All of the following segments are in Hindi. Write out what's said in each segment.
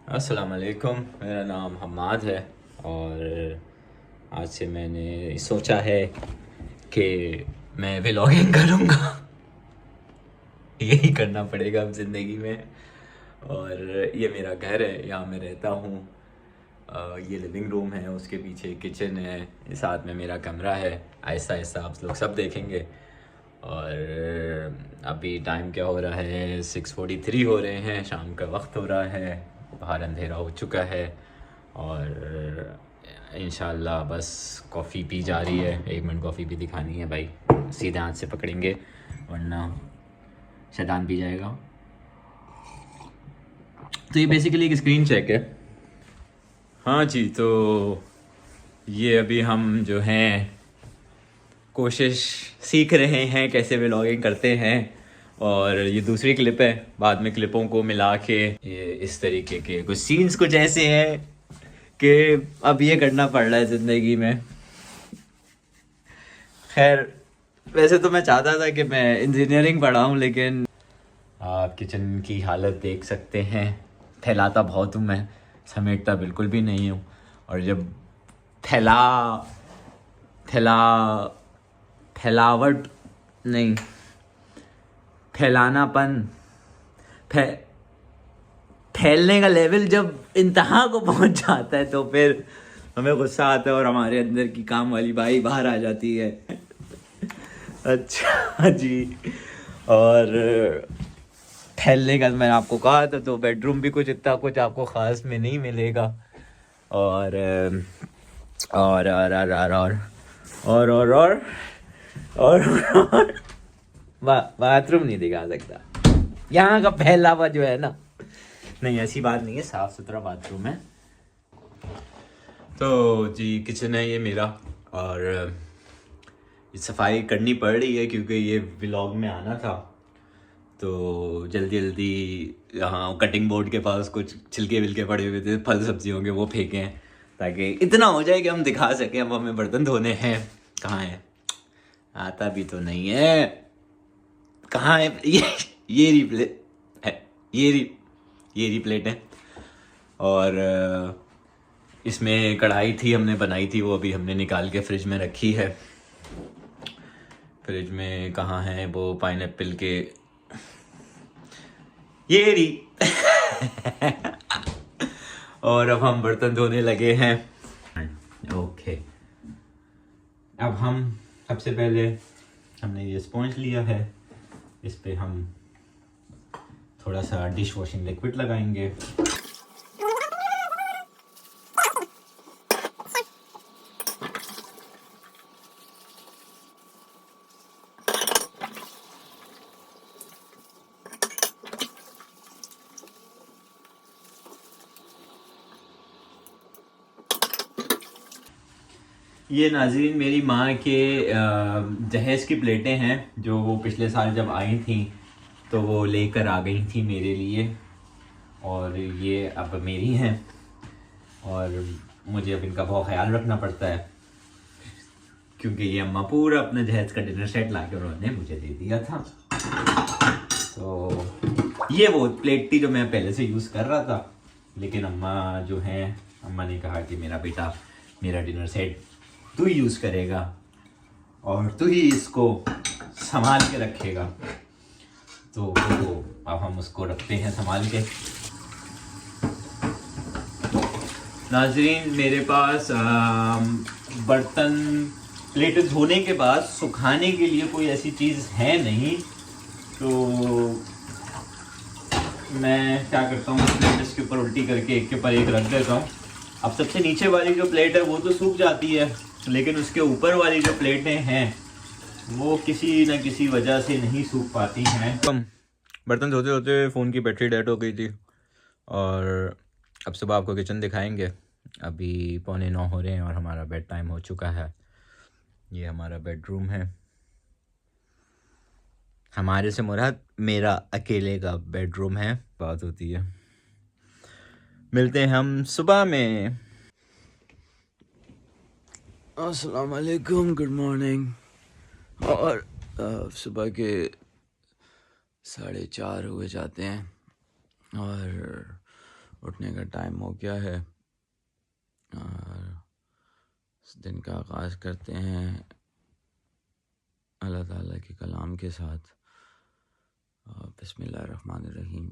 अस्सलाम वालेकुम। मेरा नाम हम्माद है और आज से मैंने सोचा है कि मैं व्लॉगिंग करूँगा। यही करना पड़ेगा अब ज़िंदगी में। और ये मेरा घर है, यहाँ मैं रहता हूँ। ये लिविंग रूम है, उसके पीछे किचन है, साथ में मेरा कमरा है। आहिस्ता आहिस्ता आप लोग सब देखेंगे। और अभी टाइम क्या हो रहा है, 6:43 हो रहे हैं, शाम का वक्त हो रहा है, बाहर अंधेरा हो चुका है। और इंशाल्लाह बस कॉफ़ी पी जा रही है। 1 मिनट कॉफ़ी भी दिखानी है भाई, सीधे हाथ से पकड़ेंगे वरना शैतान पी जाएगा। तो ये बेसिकली एक स्क्रीन चेक है। हाँ जी, तो ये अभी हम जो हैं कोशिश सीख रहे हैं कैसे व्लॉगिंग करते हैं। और ये दूसरी क्लिप है, बाद में क्लिपों को मिला के ये इस तरीके के कुछ सीन्स कुछ ऐसे हैं कि अब ये करना पड़ रहा है ज़िंदगी में। खैर, वैसे तो मैं चाहता था कि मैं इंजीनियरिंग पढ़ाऊँ, लेकिन आप किचन की हालत देख सकते हैं। फैलाता बहुत हूँ मैं, समेटता बिल्कुल भी नहीं हूँ। और जब फैला फैला फैलावट नहीं, फैलानापन, फै फैलने का लेवल जब इंतहा को पहुंच जाता है तो फिर हमें गुस्सा आता है और हमारे अंदर की काम वाली बाई बाहर आ जाती है। अच्छा जी। और फैलने का मैंने आपको कहा था, तो बेडरूम भी कुछ इतना कुछ आपको ख़ास में नहीं मिलेगा। और और और और और बाथरूम नहीं दिखा सकता। यहाँ का फैलावा जो है ना, नहीं ऐसी बात नहीं है, साफ सुथरा बाथरूम है। तो जी किचन है ये मेरा। और सफाई करनी पड़ रही है क्योंकि ये व्लॉग में आना था। तो जल्दी जल्दी यहाँ कटिंग बोर्ड के पास कुछ छिलके विलके पड़े हुए थे फल सब्जियों के, वो फेंके हैं ताकि इतना हो जाए कि हम दिखा सकें। अब हमें बर्तन धोने हैं। कहाँ है, आता भी तो नहीं है। कहाँ है ये रिप्लेट है, ये रिप्लेट है। और इसमें कढ़ाई थी, हमने बनाई थी, वो अभी हमने निकाल के फ्रिज में रखी है। फ्रिज में कहाँ है वो पाइनएप्पल के, ये रही। और अब हम बर्तन धोने लगे हैं। ओके, अब हम सबसे पहले हमने ये स्पॉन्ज लिया है, इस पे हम थोड़ा सा डिश वॉशिंग लिक्विड लगाएंगे। ये नाज़रीन मेरी माँ के जहेज़ की प्लेटें हैं, जो वो पिछले साल जब आई थी तो वो लेकर आ गई थी मेरे लिए। और ये अब मेरी हैं और मुझे अब इनका बहुत ख्याल रखना पड़ता है क्योंकि ये अम्मा पूरा अपने जहेज़ का डिनर सेट ला के उन्होंने मुझे दे दिया था। तो ये वो प्लेट थी जो मैं पहले से यूज़ कर रहा था, लेकिन अम्मा जो हैं, अम्मा ने कहा कि मेरा बेटा मेरा डिनर सेट तू ही यूज़ करेगा और तू ही इसको संभाल के रखेगा। तो अब हम उसको रखते हैं संभाल के। नाजरीन मेरे पास बर्तन प्लेट धोने के बाद सुखाने के लिए कोई ऐसी चीज़ है नहीं, तो मैं क्या करता हूँ, प्लेट इसके ऊपर उल्टी करके एक के ऊपर एक रख देता हूँ। अब सबसे नीचे वाली जो प्लेट है वो तो सूख जाती है, लेकिन उसके ऊपर वाली जो प्लेटें हैं वो किसी न किसी वजह से नहीं सूख पाती हैं। बर्तन धोते धोते फ़ोन की बैटरी डेड हो गई थी और अब सुबह आपको किचन दिखाएंगे। अभी 8:45 हो रहे हैं और हमारा बेड टाइम हो चुका है। ये हमारा बेडरूम है। हमारे से मुराद मेरा अकेले का बेडरूम है। बात होती है, मिलते हैं हम सुबह में। अस्सलाम वालेकुम, गुड मॉर्निंग। और सुबह के 4:30 हुए जाते हैं और उठने का टाइम हो गया है और इस दिन का आगाज़ करते हैं अल्लाह ताला के कलाम के साथ। बिस्मिल्लाहिर्रहमानिर्रहीम।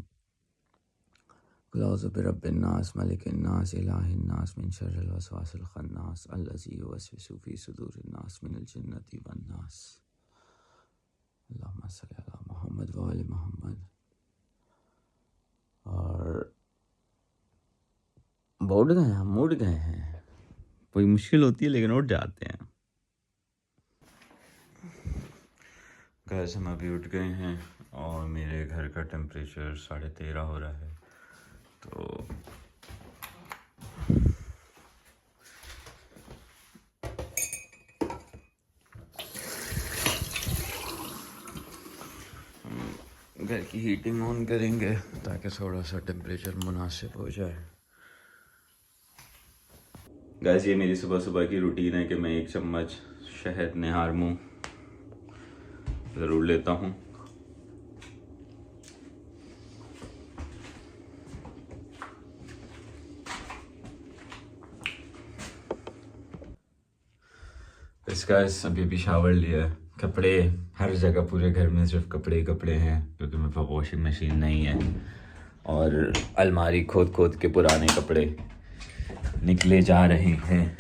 कुल औज़ु बिरब्बिन्नास मलिकिन्नास इलाहिन्नास मिन शर्रिल वसवासिल खन्नास अल्लज़ी युवस्विसु फ़ी सुदूरिन्नास मिनल जिन्नति वन्नास। अल्लाहुम्मा सल्लि अला मुहम्मद व आलि मुहम्मद। और उठ गए हैं। कोई मुश्किल होती है लेकिन उठ जाते हैं। गैस हम अभी उठ गए हैं और मेरे घर का टेम्परेचर 13.5 हो रहा है। तो घर की हीटिंग ऑन करेंगे ताकि थोड़ा सा टेम्परेचर मुनासिब हो जाए। गैस ये मेरी सुबह सुबह की रूटीन है कि मैं 1 चम्मच शहद निहार मुँह ज़रूर लेता हूँ। गैस अभी शावर लिया है। कपड़े हर जगह पूरे घर में सिर्फ कपड़े ही कपड़े हैं क्योंकि मेरे पास वॉशिंग मशीन नहीं है। और अलमारी खोद के पुराने कपड़े निकले जा रहे हैं।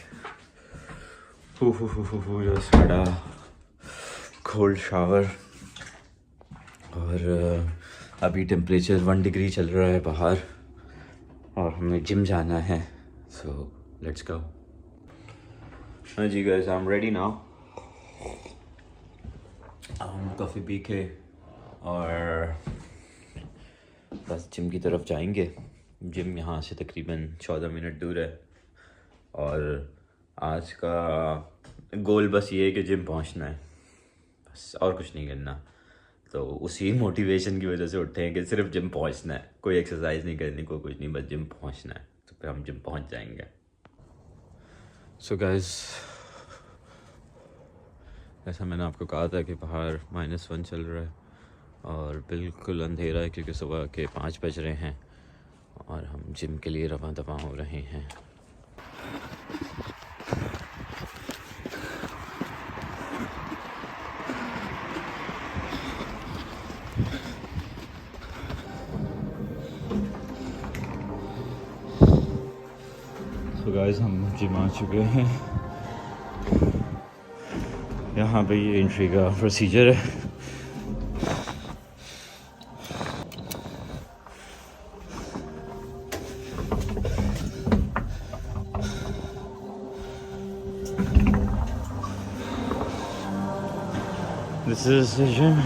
बड़ा कोल्ड शावर। और अभी टेम्परेचर 1 डिग्री चल रहा है बाहर और हमें जिम जाना है। So let's go. हाँ जी guys, I am ready now. हम कॉफ़ी पी के और बस जिम की तरफ जाएंगे। जिम यहाँ से तकरीबन 14 मिनट दूर है और आज का गोल बस ये है कि जिम पहुँचना है, बस और कुछ नहीं करना। तो उसी मोटिवेशन की वजह से उठे हैं कि सिर्फ जिम पहुँचना है, कोई एक्सरसाइज नहीं करनी, कोई कुछ नहीं, बस जिम पहुँचना है। तो फिर हम जिम पहुँच जाएंगे। सो गाइस, ऐसा मैंने आपको कहा था कि बाहर -1 चल रहा है और बिल्कुल अंधेरा है क्योंकि सुबह के 5 बज रहे हैं और हम जिम के लिए रवां दवां हो रहे हैं। तो गाइस हम जिम आ चुके हैं। यहाँ पे ये एंट्री का प्रोसीजर है। This is the gym.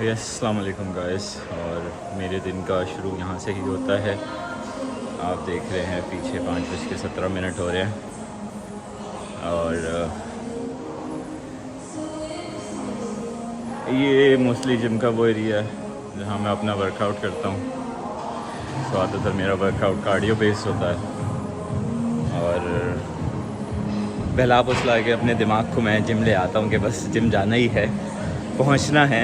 Yes, अस्सलाम वालेकुम गाइस। और मेरे दिन का शुरू यहाँ से ही होता है। आप देख रहे हैं पीछे 5:17 हो रहे हैं और ये मोस्टली जिम का वो एरिया है जहाँ मैं अपना वर्कआउट करता हूँ। ज़्यादातर मेरा वर्कआउट कार्डियो बेस्ड होता है और बहला फुसला के अपने दिमाग को मैं जिम ले आता हूँ कि बस जिम जाना ही है, पहुँचना है,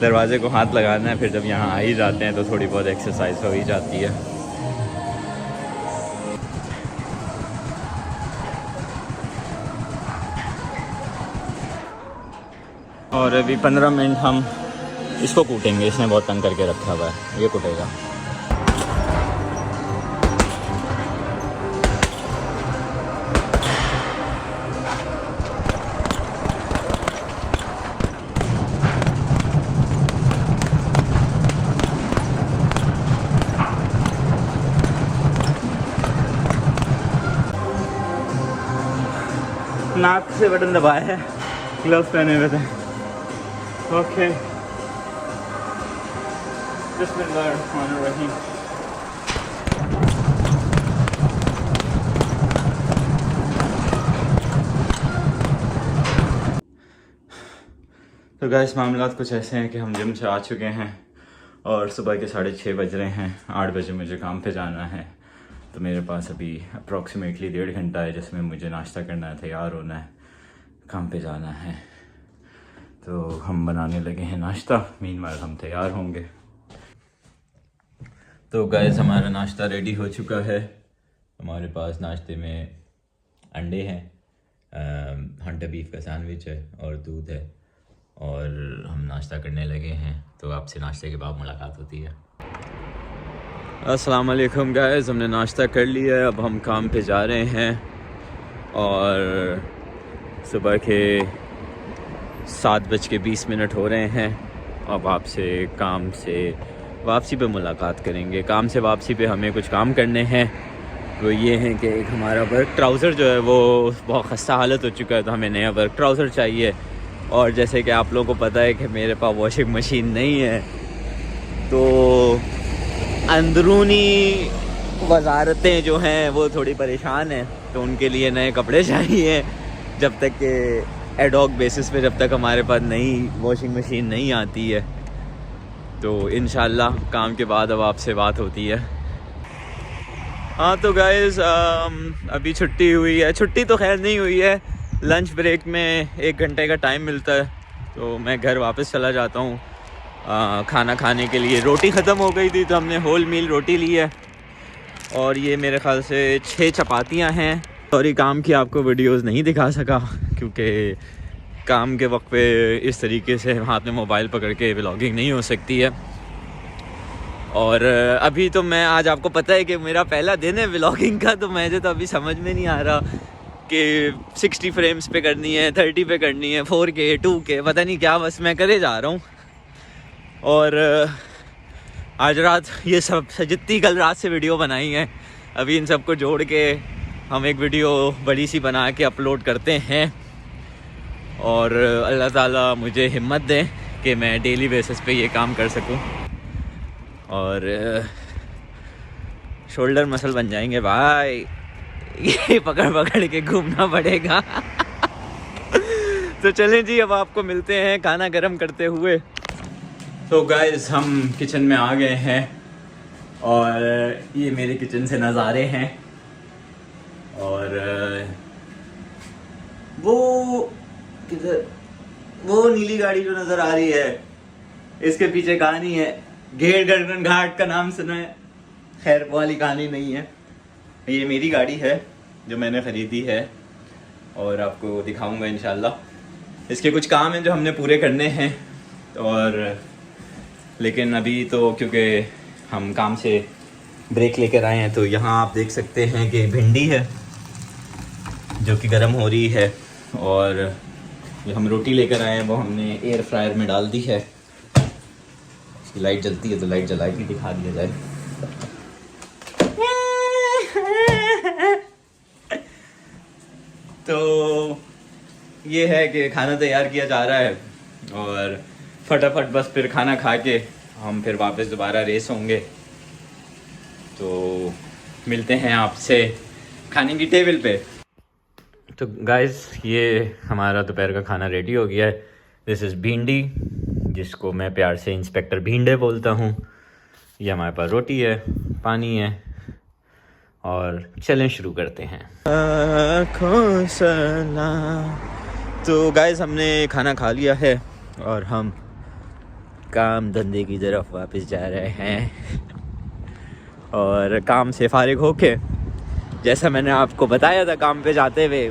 दरवाजे को हाथ लगाना है। फिर जब यहाँ आ ही जाते हैं तो थोड़ी बहुत एक्सरसाइज हो ही जाती है। और अभी 15 मिनट हम इसको कूटेंगे। इसने बहुत तंग करके रखा हुआ है, ये कूटेगा। नाक से बटन दबाया है, ग्लव्स पहने हुए थे। ओके, बिस्मिल्लाहिर्रहमानिर्रहीम। तो गाइस, मामलात कुछ ऐसे हैं कि हम जिम से आ चुके हैं और सुबह के 6:30 बज रहे हैं। 8 बजे मुझे काम पे जाना है। तो मेरे पास अभी अप्रॉक्सीमेटली 1.5 घंटा है जिसमें मुझे नाश्ता करना है, तैयार होना है, काम पे जाना है। तो हम बनाने लगे हैं नाश्ता, मीनवाइल हम तैयार होंगे। तो गाइस हमारा नाश्ता रेडी हो चुका है। हमारे पास नाश्ते में अंडे हैं, हंटर बीफ का सैंडविच है और दूध है, और हम नाश्ता करने लगे हैं। तो आपसे नाश्ते के बाद मुलाकात होती है। अस्सलाम वालेकुम गाइस, हमने नाश्ता कर लिया है, अब हम काम पे जा रहे हैं और सुबह के 7:20 हो रहे हैं। अब आपसे काम से वापसी पे मुलाकात करेंगे। काम से वापसी पे हमें कुछ काम करने हैं, वो ये हैं कि एक हमारा वर्क ट्राउज़र जो है वो बहुत खस्ता हालत हो चुका है, तो हमें नया वर्क ट्राउज़र चाहिए। और जैसे कि आप लोगों को पता है कि मेरे पास वॉशिंग मशीन नहीं है, तो अंदरूनी वजारतें जो हैं वो थोड़ी परेशान हैं, तो उनके लिए नए कपड़े चाहिए। जब तक के एडॉक बेसिस पे जब तक हमारे पास नई वॉशिंग मशीन नहीं आती है, तो इंशाल्लाह काम के बाद अब आपसे बात होती है। हाँ तो गाइस अभी छुट्टी हुई है, छुट्टी तो खैर नहीं हुई है, लंच ब्रेक में 1 घंटे का टाइम मिलता है, तो मैं घर वापस चला जाता हूँ खाना खाने के लिए। रोटी ख़त्म हो गई थी तो हमने होल मील रोटी ली है, और ये मेरे ख्याल से 6 चपातियाँ हैं। सॉरी काम की आपको वीडियोस नहीं दिखा सका, क्योंकि काम के वक्त पे इस तरीके से हाथ में मोबाइल पकड़ के व्लॉगिंग नहीं हो सकती है। और अभी तो मैं आज आपको पता है कि मेरा पहला दिन है व्लॉगिंग का, तो मुझे तो अभी समझ में नहीं आ रहा कि 60 फ्रेम्स पे करनी है, 30 पे करनी है, 4K 2K पता नहीं क्या, बस मैं करे जा रहा हूँ। और आज रात ये सब जितनी कल रात से वीडियो बनाई हैं, अभी इन सबको जोड़ के हम एक वीडियो बड़ी सी बना के अपलोड करते हैं, और अल्लाह ताला मुझे हिम्मत दें कि मैं डेली बेसिस पे ये काम कर सकूं, और शोल्डर मसल बन जाएंगे भाई, ये पकड़ पकड़ के घूमना पड़ेगा। तो चलें जी, अब आपको मिलते हैं खाना गर्म करते हुए। तो गाइस हम किचन में आ गए हैं, और ये मेरे किचन से नज़ारे हैं। और वो किधर, वो नीली गाड़ी जो नज़र आ रही है, इसके पीछे कहानी है। घेर गर्दन घाट का नाम सुना है? खैर वो वाली कहानी नहीं है, ये मेरी गाड़ी है जो मैंने ख़रीदी है, और आपको दिखाऊंगा इंशाल्लाह। इसके कुछ काम हैं जो हमने पूरे करने हैं, और लेकिन अभी तो क्योंकि हम काम से ब्रेक लेकर आए हैं, तो यहाँ आप देख सकते हैं कि भिंडी है जो कि गर्म हो रही है, और जो हम रोटी लेकर आए हैं वो हमने एयर फ्रायर में डाल दी है। इसकी लाइट जलती है तो लाइट जला के दिखा दिया जाए। तो ये है कि खाना तैयार किया जा रहा है, और फटाफट बस फिर खाना खा के हम फिर वापस दोबारा रेस होंगे। तो मिलते हैं आपसे खाने की टेबल पे। तो गाइस ये हमारा दोपहर का खाना रेडी हो गया है। दिस इज़ भिंडी, जिसको मैं प्यार से इंस्पेक्टर भिंडे बोलता हूँ। ये हमारे पास रोटी है, पानी है, और चलें शुरू करते हैं। तो गाइस हमने खाना खा लिया है, और हम काम धंधे की तरफ वापस जा रहे हैं। और काम से फारिग होके, जैसा मैंने आपको बताया था काम पे जाते हुए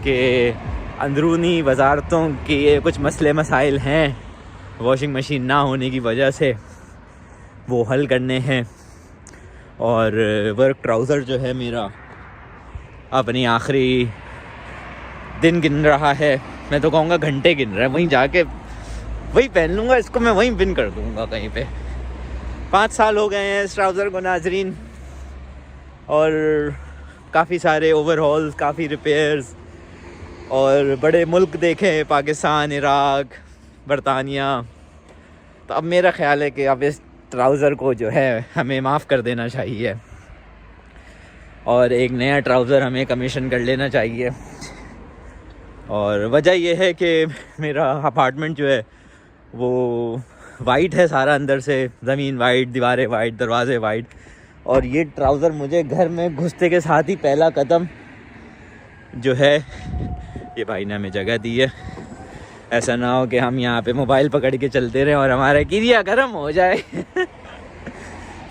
कि अंदरूनी वजारतों के कुछ मसले मसाइल हैं वॉशिंग मशीन ना होने की वजह से, वो हल करने हैं। और वर्क ट्राउज़र जो है मेरा अपनी आखिरी दिन गिन रहा है, मैं तो कहूँगा घंटे गिन रहा है। वहीं जाके वही पहन लूँगा इसको, मैं वहीं बिन कर दूँगा कहीं पे। 5 साल हो गए हैं इस ट्राउज़र को नाजरीन, और काफ़ी सारे ओवरहॉल्स, काफ़ी रिपेयर्स, और बड़े मुल्क देखे, पाकिस्तान, इराक़, बरतानिया। तो अब मेरा ख़्याल है कि अब इस ट्राउज़र को जो है हमें माफ़ कर देना चाहिए, और एक नया ट्राउज़र हमें कमीशन कर लेना चाहिए। और वजह यह है कि मेरा अपार्टमेंट जो है वो वाइट है सारा, अंदर से ज़मीन वाइट, दीवारें वाइट, दरवाजे वाइट, और ये ट्राउज़र मुझे घर में घुसते के साथ ही पहला कदम जो है, ये भाई ने हमें जगह दी है, ऐसा ना हो कि हम यहाँ पे मोबाइल पकड़ के चलते रहें और हमारा गिरिया गर्म हो जाए।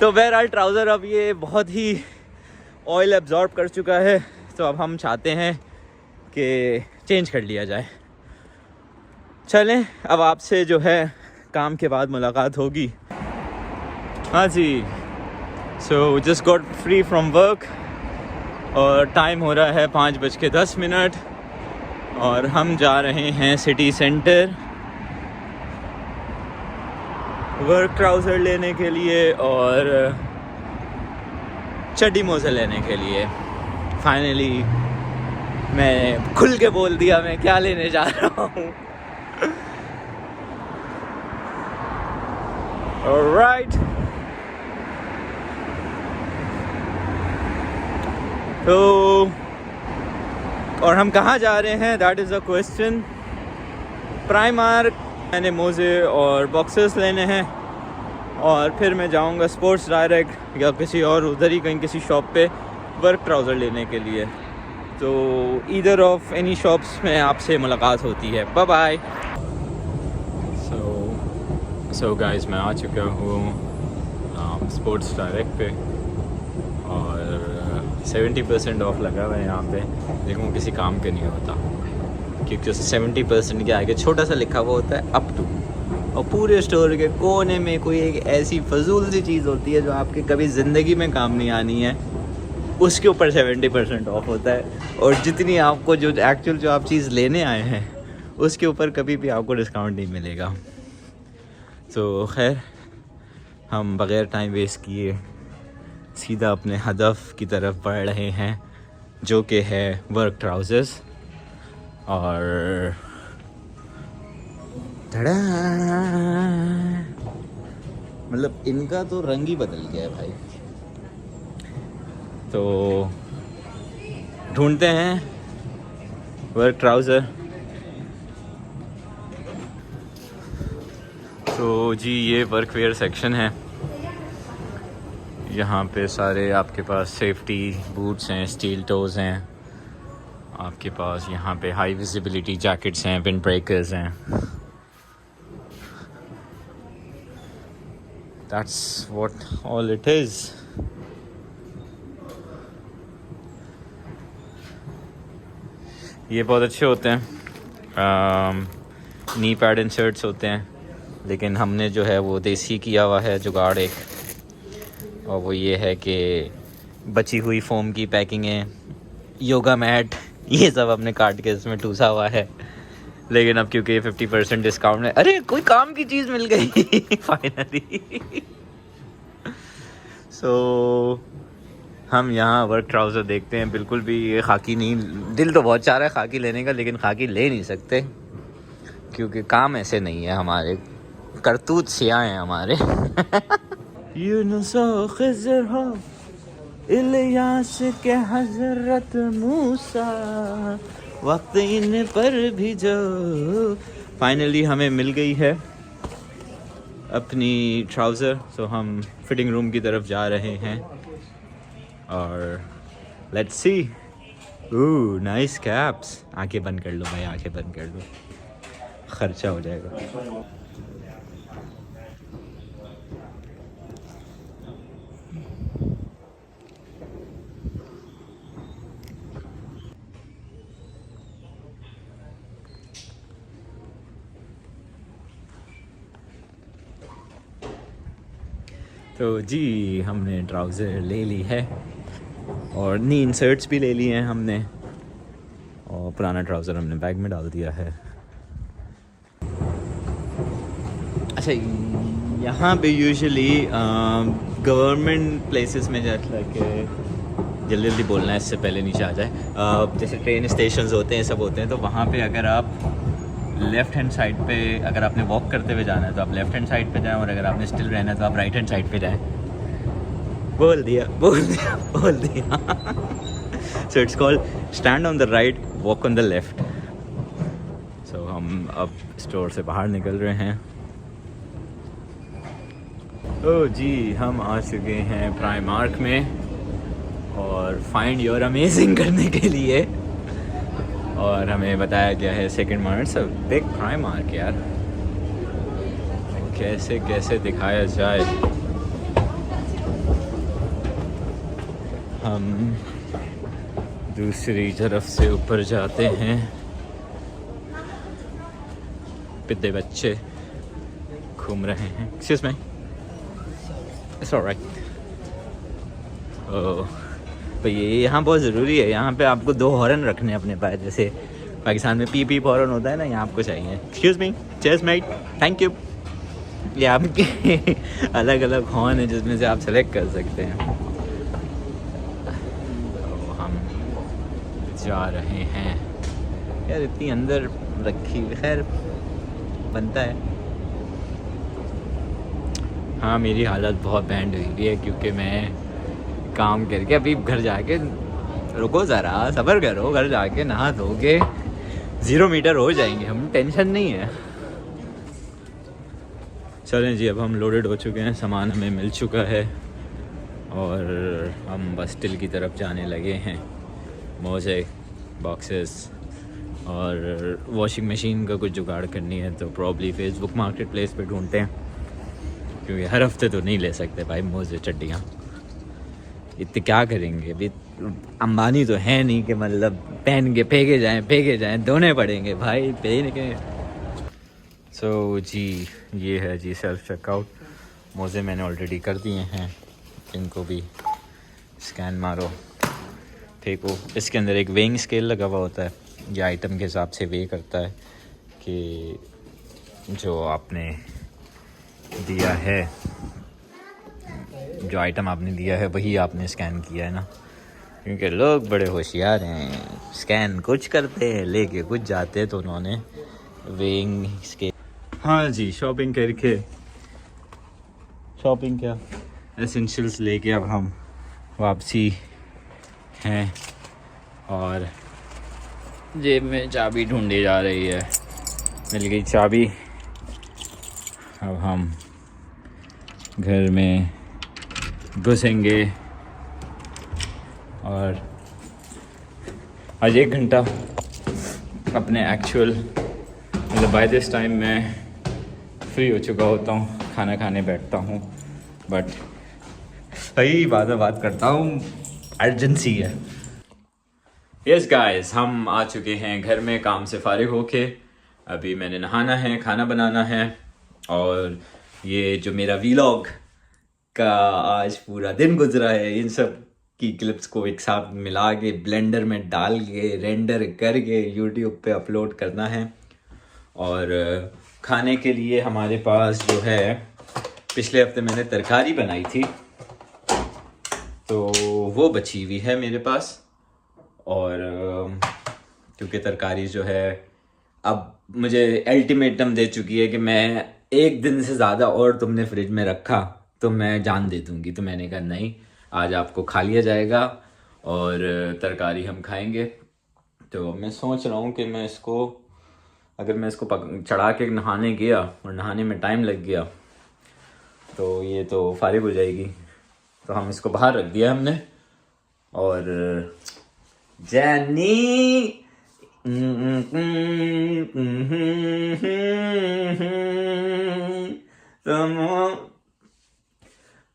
तो बहरहाल ट्राउज़र अब ये बहुत ही ऑयल एब्जॉर्ब कर चुका है, तो अब हम चाहते हैं कि चेंज कर लिया जाए। चलें, अब आपसे जो है काम के बाद मुलाकात होगी। हाँ जी, so just got free from work और टाइम हो रहा है 5:10 और हम जा रहे हैं सिटी सेंटर वर्क ट्राउज़र लेने के लिए और चड्डी मोज़े लेने के लिए। फाइनली मैं खुल के बोल दिया मैं क्या लेने जा रहा हूँ। ऑलराइट, तो और हम कहाँ जा रहे हैं, that is a question. Primark मैंने मोज़े और बॉक्सेस लेने हैं और फिर मैं जाऊंगा स्पोर्ट्स डायरेक्ट या किसी और उधर ही कहीं किसी शॉप पे वर्क ट्राउज़र लेने के लिए। तो ईदर ऑफ एनी शॉप्स में आपसे मुलाकात होती है। Bye bye. सो गाइस, मैं आ चुका हूँ स्पोर्ट्स डायरेक्ट पे और 70% ऑफ लगा हुआ है यहाँ पे, लेकिन वो किसी काम के नहीं होता क्योंकि 70% के आगे छोटा सा लिखा हुआ होता है अप टू, और पूरे स्टोर के कोने में कोई एक ऐसी फजूल सी चीज़ होती है जो आपके कभी ज़िंदगी में काम नहीं आनी है, उसके ऊपर 70% ऑफ होता है। और जितनी आपको जो एक्चुअल जो आप चीज़ लेने आए हैं उसके ऊपर कभी भी आपको डिस्काउंट नहीं मिलेगा। तो खैर, हम बग़ैर टाइम वेस्ट किए सीधा अपने हदफ की तरफ बढ़ रहे हैं, जो कि है वर्क ट्राउज़र्स। और मतलब इनका तो रंग ही बदल गया है भाई। तो ढूंढते हैं वर्क ट्राउज़र। तो जी, ये वर्कवेयर सेक्शन है। यहाँ पे सारे आपके पास सेफ्टी बूट्स हैं, स्टील टोज़ हैं, आपके पास यहाँ पे हाई विजिबिलिटी जैकेट्स हैं, विंड ब्रेकर्स हैं। That's what all it is. ये बहुत अच्छे होते हैं, नी पैड इंसर्ट्स होते हैं, लेकिन हमने जो है वो देसी किया हुआ है जुगाड़ एक, और वो ये है कि बची हुई फोम की पैकिंगें, योगा मैट, ये सब अपने कार्ट के इसमें टूसा हुआ है। लेकिन अब क्योंकि 50% डिस्काउंट है, अरे कोई काम की चीज़ मिल गई फाइनली। सो हम यहाँ वर्क ट्राउज़र देखते हैं। बिल्कुल भी ये खाकी नहीं, दिल तो बहुत चाह रहा है खाकी लेने का, लेकिन खाकी ले नहीं सकते क्योंकि काम ऐसे नहीं है हमारे, करतूत सियाह हैं हमारे। इलियास के हज़रत मूसा वक्त इन पर भी जो। फाइनली हमें मिल गई है अपनी ट्राउज़र, तो हम फिटिंग रूम की तरफ जा रहे हैं और let's see. Oh nice caps. आंखें बंद कर लो भाई, आंखें बंद कर लो, खर्चा हो जाएगा। तो जी, हमने ट्राउज़र ले ली है और नी इंसर्ट्स भी ले लिए हैं हमने, और पुराना ट्राउज़र हमने बैग में डाल दिया है। अच्छा, यहाँ पे यूजुअली गवर्नमेंट प्लेसेस में जैसे जल्दी जल्दी बोलना है इससे पहले नीचे आ जाए, जैसे ट्रेन स्टेशंस होते हैं, सब होते हैं, तो वहाँ पे अगर आप लेफ़्ट हैंड साइड पे, अगर आपने वॉक करते हुए जाना है तो आप लेफ़्ट हैंड साइड पे जाएं, और अगर आपने स्टिल रहना है तो आप राइट हैंड साइड पे जाएं। बोल दिया। So it's called stand on the right, walk on the left. So हम अब स्टोर से बाहर निकल रहे हैं। ओह जी, हम आ चुके हैं प्राइमार्क में और फाइंड योर अमेजिंग करने के लिए, और हमें बताया गया है second mark big prime mark यार, कैसे कैसे दिखाया जाए। हम दूसरी तरफ से ऊपर जाते हैं। पिद्दे बच्चे घूम रहे हैं। Excuse me, it's alright. तो ये यहाँ बहुत ज़रूरी है, यहाँ पे आपको 2 हॉर्न रखने अपने पास, जैसे पाकिस्तान में पी हॉर्न होता है ना, यहाँ आपको चाहिए। Excuse me, cheers mate, thank you. ये आपके अलग अलग हॉर्न है जिसमें से आप सेलेक्ट कर सकते हैं। तो हम जा रहे हैं यार, इतनी अंदर रखी, खैर बनता है। हाँ, मेरी हालत बहुत बैंड हुई है क्योंकि मैं काम करके अभी घर जाके, रुको ज़रा सब्र करो, घर जाके नहा धो के 0 मीटर हो जाएंगे हम, टेंशन नहीं है। चलें जी, अब हम लोडेड हो चुके हैं, सामान हमें मिल चुका है और हम बस टिल की तरफ जाने लगे हैं। मोज़े, बॉक्सेस और वॉशिंग मशीन का कुछ जुगाड़ करनी है तो प्रॉब्ली फेसबुक मार्केट प्लेस पर ढूंढते हैं, क्योंकि हर हफ्ते तो नहीं ले सकते भाई मोज़े चड्डियाँ, इतने क्या करेंगे। अभी अंबानी तो है नहीं कि मतलब पहन के फेंके जाएं, धोने पड़ेंगे भाई पहन के। सो जी, ये है जी सेल्फ चेकआउट। मोज़े मैंने ऑलरेडी कर दिए हैं, इनको भी स्कैन मारो, फेंको। इसके अंदर एक वेइंग स्केल लगा हुआ होता है, ये आइटम के हिसाब से वे करता है कि जो आपने दिया है, जो आइटम आपने दिया है वही आपने स्कैन किया है ना, क्योंकि लोग बड़े होशियार हैं, स्कैन कुछ करते हैं लेके कुछ जाते हैं। तो उन्होंने वेइंग स्केल, हाँ जी, शॉपिंग करके, शॉपिंग क्या एसेंशियल्स लेके अब हम वापसी हैं और जेब में चाबी ढूंढी जा रही है। मिल गई चाबी, अब हम घर में घुसेंगे और आज 1 घंटा अपने एक्चुअल, मतलब बाय दिस टाइम मैं फ्री हो चुका होता हूँ, खाना खाने बैठता हूँ, बट सही बात करता हूँ, अर्जेंसी है। यस गाइस, हम आ चुके हैं घर में काम से फारिग होके। अभी मैंने नहाना है, खाना बनाना है और ये जो मेरा वीलॉग का आज पूरा दिन गुजरा है, इन सब की क्लिप्स को एक साथ मिला के ब्लेंडर में डाल के रेंडर करके यूट्यूब पे अपलोड करना है। और खाने के लिए हमारे पास जो है, पिछले हफ्ते मैंने तरकारी बनाई थी तो वो बची हुई है मेरे पास। और क्योंकि तरकारी जो है अब मुझे अल्टीमेटम दे चुकी है कि मैं 1 दिन से ज़्यादा और तुमने फ्रिज में रखा तो मैं जान दे दूँगी, तो मैंने कहा नहीं, आज आपको खा लिया जाएगा और तरकारी हम खाएंगे। तो मैं सोच रहा हूँ कि मैं इसको, अगर मैं इसको चढ़ा के नहाने गया और नहाने में टाइम लग गया तो ये तो फारिग हो जाएगी, तो हम इसको बाहर रख दिया हमने। और जैनी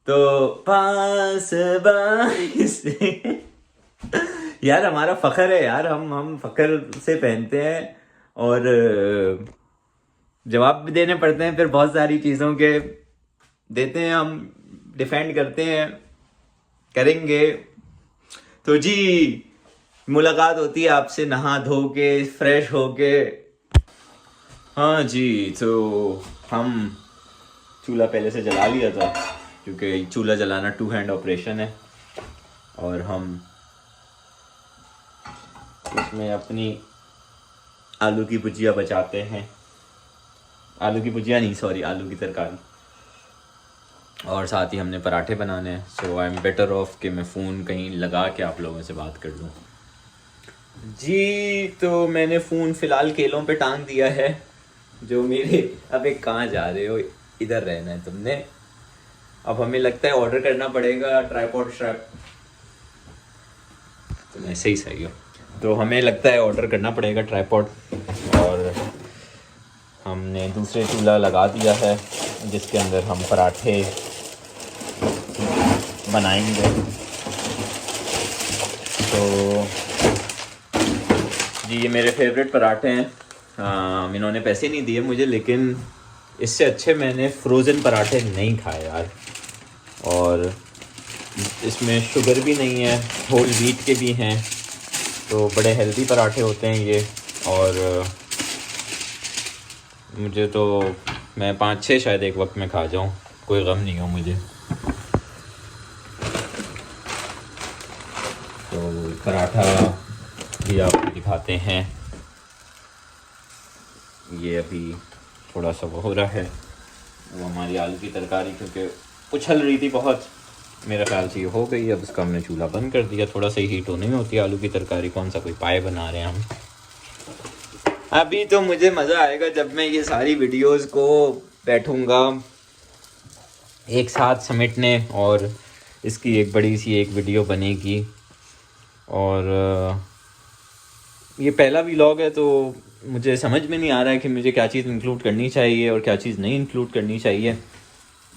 तो पास से यार, हमारा फ़ख्र है यार, हम फ़ख्र से पहनते हैं और जवाब भी देने पड़ते हैं, फिर बहुत सारी चीज़ों के देते हैं, हम डिफेंड करते हैं, करेंगे। तो जी, मुलाकात होती है आपसे नहा धो के, फ्रेश हो के। हाँ जी, तो हम चूल्हा पहले से जला लिया था क्योंकि चूल्हा जलाना 2 हैंड ऑपरेशन है और हम इसमें अपनी आलू की भुजिया बचाते हैं, आलू की भुजिया नहीं, सॉरी, आलू की तरकारी, और साथ ही हमने पराठे बनाने हैं। सो आई एम बेटर ऑफ कि मैं फ़ोन कहीं लगा के आप लोगों से बात कर लूँ। जी, तो मैंने फ़ोन फ़िलहाल केलों पे टांग दिया है जो मेरे, अब एक कहाँ जा रहे हो, इधर रहना है तुमने। अब हमें लगता है ऑर्डर करना पड़ेगा ट्राइपॉड स्ट्रैप, तो मैं सही हो। तो हमें लगता है ऑर्डर करना पड़ेगा ट्राइपॉड। और हमने दूसरे चूल्हा लगा दिया है जिसके अंदर हम पराठे बनाएंगे। तो जी ये मेरे फेवरेट पराठे हैं। इन्होंने पैसे नहीं दिए मुझे, लेकिन इससे अच्छे मैंने फ्रोज़न पराठे नहीं खाए यार। और इसमें शुगर भी नहीं है, होल व्हीट के भी हैं, तो बड़े हेल्दी पराठे होते हैं ये। और मुझे तो मैं 5-6 शायद एक वक्त में खा जाऊँ, कोई गम नहीं हो मुझे। तो पराठा भी आपको दिखाते हैं। ये अभी थोड़ा सा वो हो रहा है, वो हमारी आलू की तरकारी क्योंकि उछल रही थी बहुत, मेरे ख्याल से ये हो गई। अब उसका हमने चूल्हा बंद कर दिया, थोड़ा सा हीट होने में होती है आलू की तरकारी, कौन सा कोई पाए बना रहे हैं हम। अभी तो मुझे मज़ा आएगा जब मैं ये सारी वीडियोस को बैठूंगा एक साथ समेटने, और इसकी एक बड़ी सी एक वीडियो बनेगी। और ये पहला व्लॉग है तो मुझे समझ में नहीं आ रहा है कि मुझे क्या चीज़ इंक्लूड करनी चाहिए और क्या चीज़ नहीं इंक्लूड करनी चाहिए।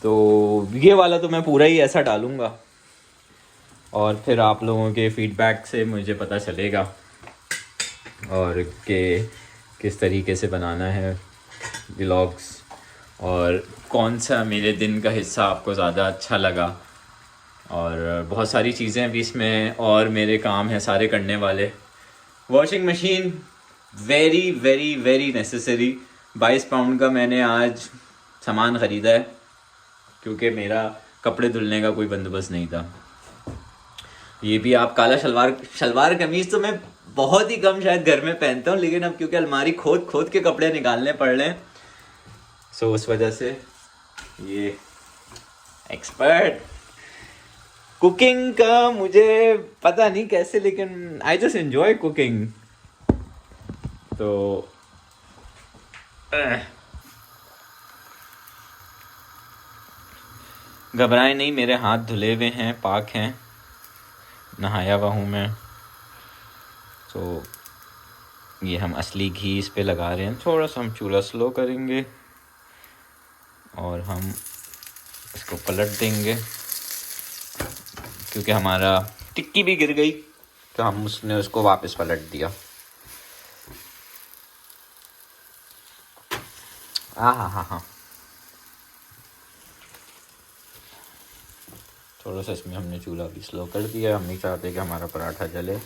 तो ये वाला तो मैं पूरा ही ऐसा डालूँगा और फिर आप लोगों के फीडबैक से मुझे पता चलेगा और कि किस तरीके से बनाना है व्लॉग्स, और कौन सा मेरे दिन का हिस्सा आपको ज़्यादा अच्छा लगा। और बहुत सारी चीज़ें भी इसमें और मेरे काम हैं सारे करने वाले। Washing machine very very very necessary. 22 pound का मैंने आज सामान ख़रीदा है क्योंकि मेरा कपड़े धुलने का कोई बंदोबस्त नहीं था। ये भी आप काला शलवार कमीज़ तो मैं बहुत ही कम शायद घर में पहनता हूँ, लेकिन अब क्योंकि अलमारी खोद खोद के कपड़े निकालने पड़ रहे हैं, सो उस वजह से ये एक्सपर्ट कुकिंग का मुझे पता नहीं कैसे, लेकिन आई जस्ट एंजॉय कुकिंग। तो घबराएं नहीं, मेरे हाथ धुले हुए हैं, पाक हैं, नहाया हुआ हूँ मैं। तो ये हम असली घी इस पे लगा रहे हैं। थोड़ा सा हम चूल्हा स्लो करेंगे और हम इसको पलट देंगे क्योंकि हमारा टिक्की भी गिर गई तो हम उसने उसको वापस पलट दिया। हाँ थोड़ा सा इसमें हमने चूल्हा भी स्लो कर दिया। हम नहीं चाहते कि हमारा पराठा जले।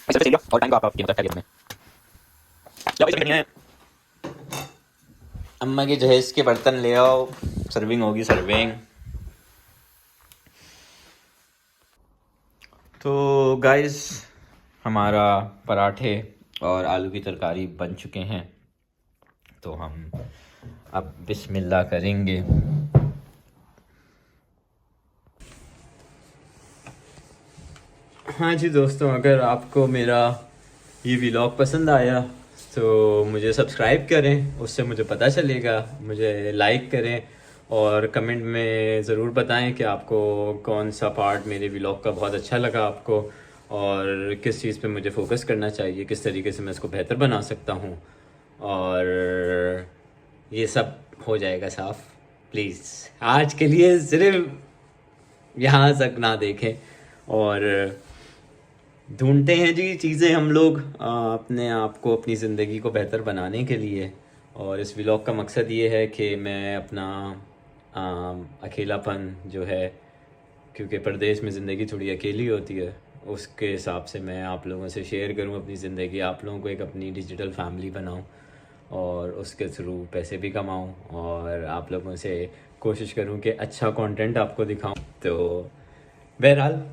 और टाइम आप अम्मा के जहेज के बर्तन ले आओ, सर्विंग होगी सर्विंग। तो गाइस हमारा पराठे और आलू की तरकारी बन चुके हैं, तो हम अब बिस्मिल्लाह करेंगे। हाँ जी दोस्तों, अगर आपको मेरा ये व्लॉग पसंद आया तो मुझे सब्सक्राइब करें, उससे मुझे पता चलेगा। मुझे लाइक करें और कमेंट में ज़रूर बताएं कि आपको कौन सा पार्ट मेरे व्लॉग का बहुत अच्छा लगा आपको, और किस चीज़ पे मुझे फोकस करना चाहिए, किस तरीके से मैं इसको बेहतर बना सकता हूँ। और ये सब हो जाएगा साफ। प्लीज़ आज के लिए सिर्फ यहाँ तक ना देखें। और ढूंढते हैं जी चीज़ें हम लोग अपने आप को, अपनी ज़िंदगी को बेहतर बनाने के लिए। और इस व्लॉग का मकसद ये है कि मैं अपना अकेलापन जो है, क्योंकि परदेश में ज़िंदगी थोड़ी अकेली होती है, उसके हिसाब से मैं आप लोगों से शेयर करूं अपनी ज़िंदगी, आप लोगों को एक अपनी डिजिटल फैमिली बनाऊं और उसके थ्रू पैसे भी कमाऊं, और आप लोगों से कोशिश करूं कि अच्छा कंटेंट आपको दिखाऊं। तो बहरहाल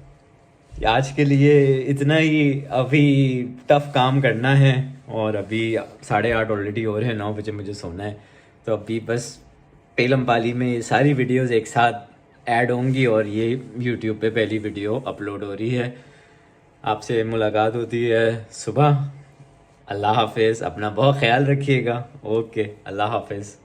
आज के लिए इतना ही। अभी टफ काम करना है और अभी 8:30 ऑलरेडी हो रहे हैं, 9 बजे मुझे सोना है। तो अभी बस पेलम पाली में ये सारी वीडियोस एक साथ ऐड होंगी और ये यूट्यूब पे पहली वीडियो अपलोड हो रही है। आपसे मुलाकात होती है सुबह। अल्लाह हाफिज़, अपना बहुत ख्याल रखिएगा। ओके, अल्लाह हाफिज़।